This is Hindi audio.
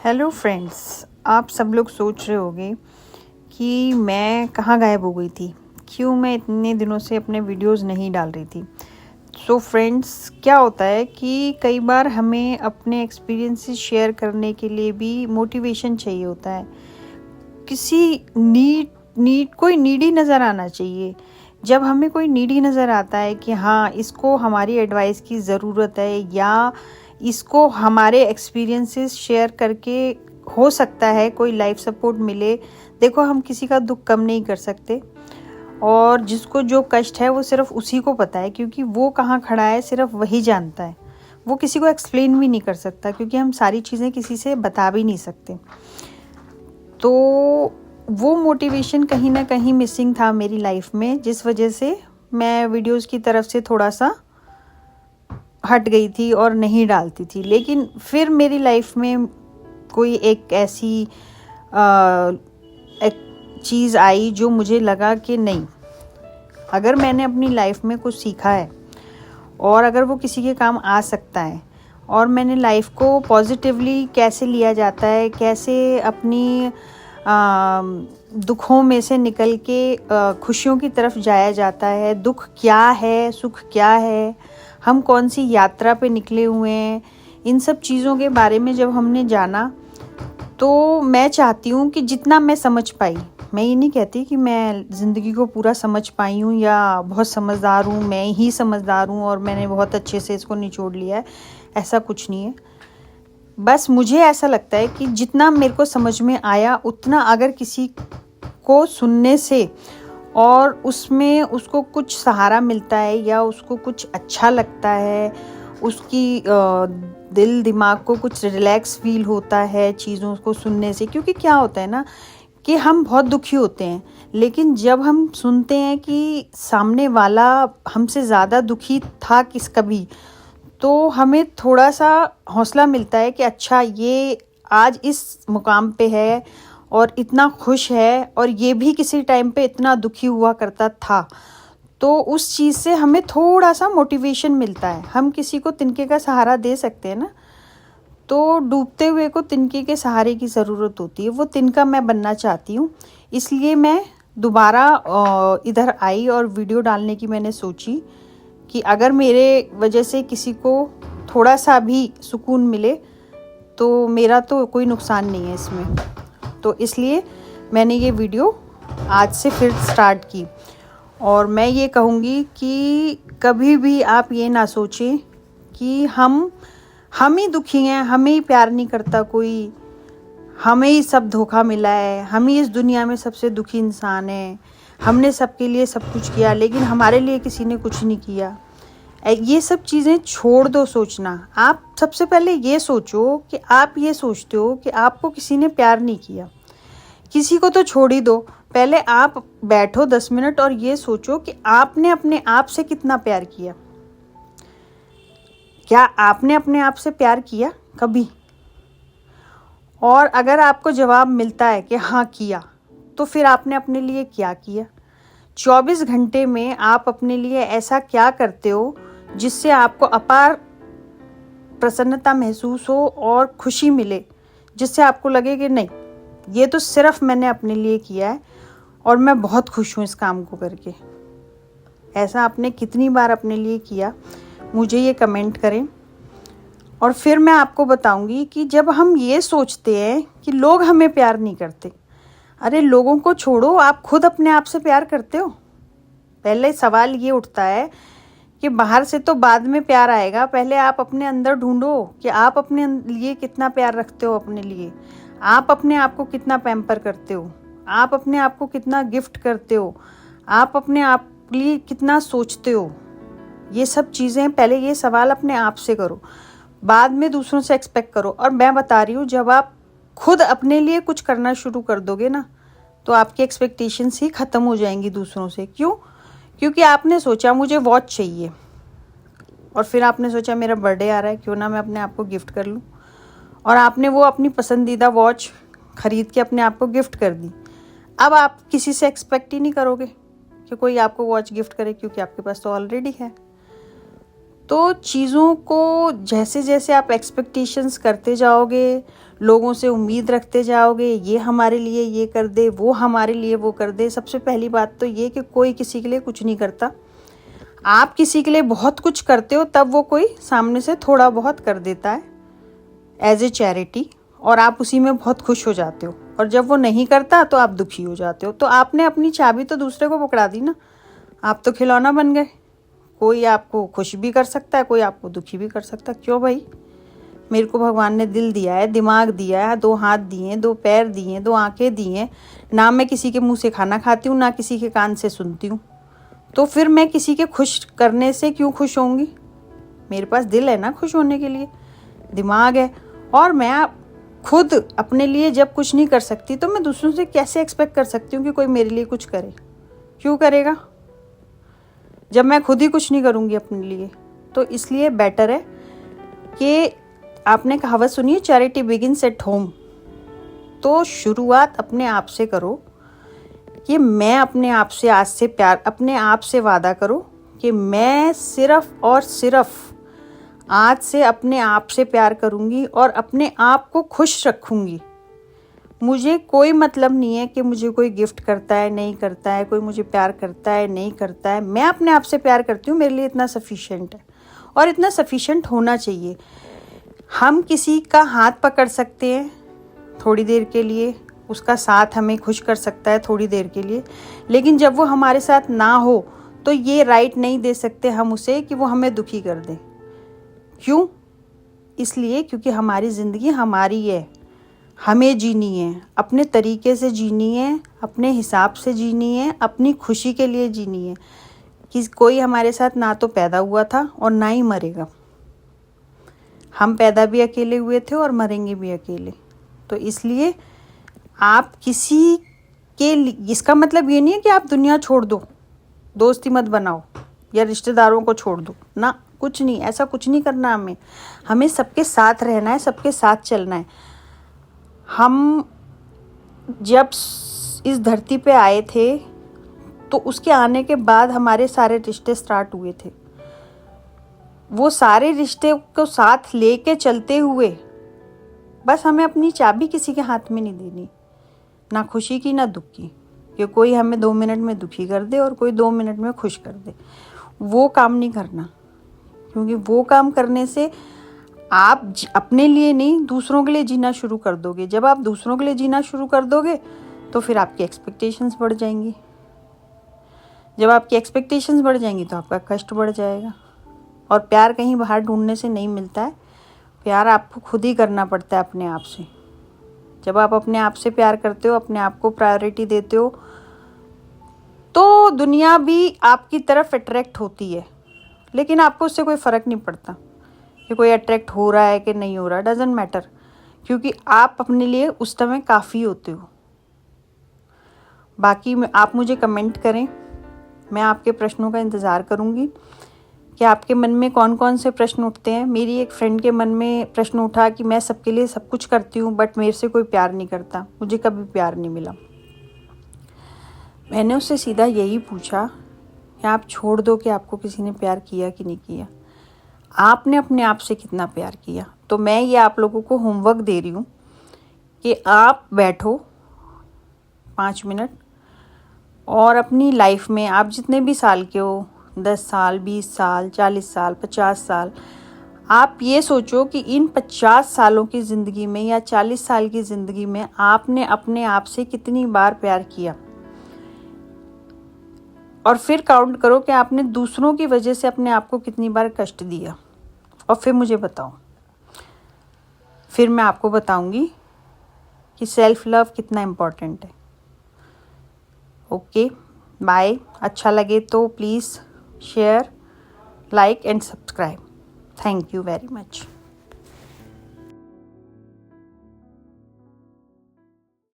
हेलो फ्रेंड्स, आप सब लोग सोच रहे होंगे कि मैं कहाँ गायब हो गई थी, क्यों मैं इतने दिनों से अपने वीडियोस नहीं डाल रही थी। सो फ्रेंड्स, क्या होता है कि कई बार हमें अपने एक्सपीरियंसेस शेयर करने के लिए भी मोटिवेशन चाहिए होता है। किसी कोई नीडी नज़र आना चाहिए। जब हमें कोई नीडी नज़र आता है कि हाँ, इसको हमारी एडवाइस की ज़रूरत है या इसको हमारे एक्सपीरियंसेस शेयर करके हो सकता है कोई लाइफ सपोर्ट मिले। देखो, हम किसी का दुख कम नहीं कर सकते और जिसको जो कष्ट है वो सिर्फ उसी को पता है, क्योंकि वो कहाँ खड़ा है सिर्फ वही जानता है। वो किसी को एक्सप्लेन भी नहीं कर सकता, क्योंकि हम सारी चीज़ें किसी से बता भी नहीं सकते। तो वो मोटिवेशन कहीं ना कहीं मिसिंग था मेरी लाइफ में, जिस वजह से मैं वीडियोस की तरफ से थोड़ा सा हट गई थी और नहीं डालती थी। लेकिन फिर मेरी लाइफ में कोई एक ऐसी चीज़ आई जो मुझे लगा कि नहीं, अगर मैंने अपनी लाइफ में कुछ सीखा है और अगर वो किसी के काम आ सकता है, और मैंने लाइफ को पॉजिटिवली कैसे लिया जाता है, कैसे अपनी दुखों में से निकल के खुशियों की तरफ जाया जाता है, दुख क्या है, सुख क्या है, हम कौन सी यात्रा पे निकले हुए हैं, इन सब चीज़ों के बारे में जब हमने जाना, तो मैं चाहती हूँ कि जितना मैं समझ पाई, मैं ये नहीं कहती कि मैं ज़िंदगी को पूरा समझ पाई हूँ या बहुत समझदार हूँ, मैं ही समझदार हूँ और मैंने बहुत अच्छे से इसको निचोड़ लिया है, ऐसा कुछ नहीं है। बस मुझे ऐसा लगता है कि जितना मेरे को समझ में आया, उतना अगर किसी को सुनने से और उसमें उसको कुछ सहारा मिलता है या उसको कुछ अच्छा लगता है, उसकी दिल दिमाग को कुछ रिलैक्स फील होता है चीज़ों को सुनने से। क्योंकि क्या होता है ना कि हम बहुत दुखी होते हैं, लेकिन जब हम सुनते हैं कि सामने वाला हमसे ज़्यादा दुखी था कभी, तो हमें थोड़ा सा हौसला मिलता है कि अच्छा, ये आज इस मुकाम पे है और इतना खुश है, और ये भी किसी टाइम पे इतना दुखी हुआ करता था। तो उस चीज़ से हमें थोड़ा सा मोटिवेशन मिलता है। हम किसी को तिनके का सहारा दे सकते हैं ना, तो डूबते हुए को तिनके के सहारे की ज़रूरत होती है। वो तिनका मैं बनना चाहती हूँ, इसलिए मैं दोबारा इधर आई और वीडियो डालने की मैंने सोची कि अगर मेरे वजह से किसी को थोड़ा सा भी सुकून मिले तो मेरा तो कोई नुकसान नहीं है इसमें। तो इसलिए मैंने ये वीडियो आज से फिर स्टार्ट की। और मैं ये कहूँगी कि कभी भी आप ये ना सोचें कि हम ही दुखी हैं, हमें ही प्यार नहीं करता कोई, हमें ही सब धोखा मिला है, हम ही इस दुनिया में सबसे दुखी इंसान हैं, हमने सबके लिए सब कुछ किया लेकिन हमारे लिए किसी ने कुछ नहीं किया। ये सब चीज़ें छोड़ दो सोचना। आप सबसे पहले ये सोचो कि आप ये सोचते हो कि आपको किसी ने प्यार नहीं किया। किसी को तो छोड़ ही दो, पहले आप बैठो 10 मिनट और ये सोचो कि आपने अपने आप से कितना प्यार किया। क्या आपने अपने आप से प्यार किया कभी? और अगर आपको जवाब मिलता है कि हाँ किया, तो फिर आपने अपने लिए क्या किया? 24 घंटे में आप अपने लिए ऐसा क्या करते हो जिससे आपको अपार प्रसन्नता महसूस हो और खुशी मिले, जिससे आपको लगे कि नहीं, ये तो सिर्फ मैंने अपने लिए किया है और मैं बहुत खुश हूँ इस काम को करके। ऐसा आपने कितनी बार अपने लिए किया, मुझे ये कमेंट करें। और फिर मैं आपको बताऊंगी कि जब हम ये सोचते हैं कि लोग हमें प्यार नहीं करते, अरे लोगों को छोड़ो, आप खुद अपने आप से प्यार करते हो? पहले सवाल ये उठता है कि बाहर से तो बाद में प्यार आएगा, पहले आप अपने अंदर ढूंढो कि आप अपने लिए कितना प्यार रखते हो। अपने लिए आप अपने आप को कितना पैम्पर करते हो, आप अपने आप को कितना गिफ्ट करते हो, आप अपने आप लिए कितना सोचते हो। ये सब चीज़ें पहले ये सवाल अपने आप से करो, बाद में दूसरों से एक्सपेक्ट करो। और मैं बता रही हूँ, जब आप खुद अपने लिए कुछ करना शुरू कर दोगे ना, तो आपकी एक्सपेक्टेशंस ही ख़त्म हो जाएंगी दूसरों से। क्यों? क्योंकि आपने सोचा मुझे वॉच चाहिए, और फिर आपने सोचा मेरा बर्थडे आ रहा है, क्यों ना मैं अपने आप को गिफ्ट कर लूँ, और आपने वो अपनी पसंदीदा वॉच ख़रीद के अपने आप को गिफ्ट कर दी। अब आप किसी से एक्सपेक्ट ही नहीं करोगे कि कोई आपको वॉच गिफ्ट करे, क्योंकि आपके पास तो ऑलरेडी है। तो चीज़ों को जैसे जैसे आप एक्सपेक्टेशंस करते जाओगे, लोगों से उम्मीद रखते जाओगे, ये हमारे लिए ये कर दे, वो हमारे लिए वो कर दे। सबसे पहली बात तो ये कि कोई किसी के लिए कुछ नहीं करता। आप किसी के लिए बहुत कुछ करते हो तब वो कोई सामने से थोड़ा बहुत कर देता है एज ए चैरिटी, और आप उसी में बहुत खुश हो जाते हो। और जब वो नहीं करता तो आप दुखी हो जाते हो। तो आपने अपनी चाबी तो दूसरे को पकड़ा दी ना, आप तो खिलौना बन गए। कोई आपको खुश भी कर सकता है, कोई आपको दुखी भी कर सकता है। क्यों भाई? मेरे को भगवान ने दिल दिया है, दिमाग दिया है, 2 हाथ दिए हैं, 2 पैर दिए हैं, 2 आंखें दी हैं। ना मैं किसी के मुंह से खाना खाती हूँ, ना किसी के कान से सुनती हूँ। तो फिर मैं किसी के खुश करने से क्यों खुश होंगी? मेरे पास दिल है ना खुश होने के लिए, दिमाग है। और मैं खुद अपने लिए जब कुछ नहीं कर सकती तो मैं दूसरों से कैसे एक्सपेक्ट कर सकती हूँ कि कोई मेरे लिए कुछ करे? क्यों करेगा जब मैं खुद ही कुछ नहीं करूँगी अपने लिए? तो इसलिए बेटर है कि आपने कहावत सुनी है, चैरिटी बिगिंस एट होम। तो शुरुआत अपने आप से करो कि मैं अपने आप से आज से प्यार, अपने आप से वादा करो कि मैं सिर्फ और सिर्फ आज से अपने आप से प्यार करूँगी और अपने आप को खुश रखूँगी। मुझे कोई मतलब नहीं है कि मुझे कोई गिफ्ट करता है नहीं करता है, कोई मुझे प्यार करता है नहीं करता है। मैं अपने आप से प्यार करती हूँ, मेरे लिए इतना सफिशिएंट है और इतना सफिशिएंट होना चाहिए। हम किसी का हाथ पकड़ सकते हैं थोड़ी देर के लिए, उसका साथ हमें खुश कर सकता है थोड़ी देर के लिए, लेकिन जब वो हमारे साथ ना हो तो ये राइट नहीं दे सकते हम उसे कि वो हमें दुखी कर दे। क्यों? इसलिए क्योंकि हमारी ज़िंदगी हमारी है, हमें जीनी है, अपने तरीके से जीनी है, अपने हिसाब से जीनी है, अपनी खुशी के लिए जीनी है। कि कोई हमारे साथ ना तो पैदा हुआ था और ना ही मरेगा। हम पैदा भी अकेले हुए थे और मरेंगे भी अकेले। तो इसलिए आप किसी के, इसका मतलब ये नहीं है कि आप दुनिया छोड़ दो, दोस्ती मत बनाओ या रिश्तेदारों को छोड़ दो ना, कुछ नहीं, ऐसा कुछ नहीं करना। हमें सबके साथ रहना है, सबके साथ चलना है। हम जब इस धरती पे आए थे तो उसके आने के बाद हमारे सारे रिश्ते स्टार्ट हुए थे। वो सारे रिश्ते को साथ लेके चलते हुए बस हमें अपनी चाबी किसी के हाथ में नहीं देनी, ना खुशी की ना दुख की, कि कोई हमें 2 मिनट में दुखी कर दे और कोई 2 मिनट में खुश कर दे। वो काम नहीं करना, क्योंकि वो काम करने से आप अपने लिए नहीं दूसरों के लिए जीना शुरू कर दोगे। जब आप दूसरों के लिए जीना शुरू कर दोगे तो फिर आपकी एक्सपेक्टेशंस बढ़ जाएंगी। जब आपकी एक्सपेक्टेशंस बढ़ जाएंगी तो आपका कष्ट बढ़ जाएगा। और प्यार कहीं बाहर ढूंढने से नहीं मिलता है, प्यार आपको खुद ही करना पड़ता है अपने आप से। जब आप अपने आप से प्यार करते हो, अपने आप को प्रायोरिटी देते हो, तो दुनिया भी आपकी तरफ अट्रैक्ट होती है। लेकिन आपको उससे कोई फ़र्क नहीं पड़ता कि कोई अट्रैक्ट हो रहा है कि नहीं हो रहा, डजंट मैटर, क्योंकि आप अपने लिए उस समय काफ़ी होते हो। बाकी आप मुझे कमेंट करें, मैं आपके प्रश्नों का इंतज़ार करूँगी कि आपके मन में कौन कौन से प्रश्न उठते हैं। मेरी एक फ्रेंड के मन में प्रश्न उठा कि मैं सबके लिए सब कुछ करती हूँ बट मेरे से कोई प्यार नहीं करता, मुझे कभी प्यार नहीं मिला। मैंने उससे सीधा यही पूछा कि आप छोड़ दो कि आपको किसी ने प्यार किया कि नहीं किया, आपने अपने आप से कितना प्यार किया। तो मैं ये आप लोगों को होमवर्क दे रही हूँ कि आप बैठो 5 मिनट और अपनी लाइफ में आप जितने भी साल के हो, 10 साल, 20 साल, 40 साल, 50 साल, आप ये सोचो कि इन 50 सालों की ज़िंदगी में या 40 साल की ज़िंदगी में आपने अपने आप से कितनी बार प्यार किया, और फिर काउंट करो कि आपने दूसरों की वजह से अपने आप को कितनी बार कष्ट दिया, और फिर मुझे बताओ। फिर मैं आपको बताऊंगी कि सेल्फ लव कितना इम्पोर्टेंट है। Okay, bye. अच्छा लगे तो please share, like and subscribe. Thank you very much.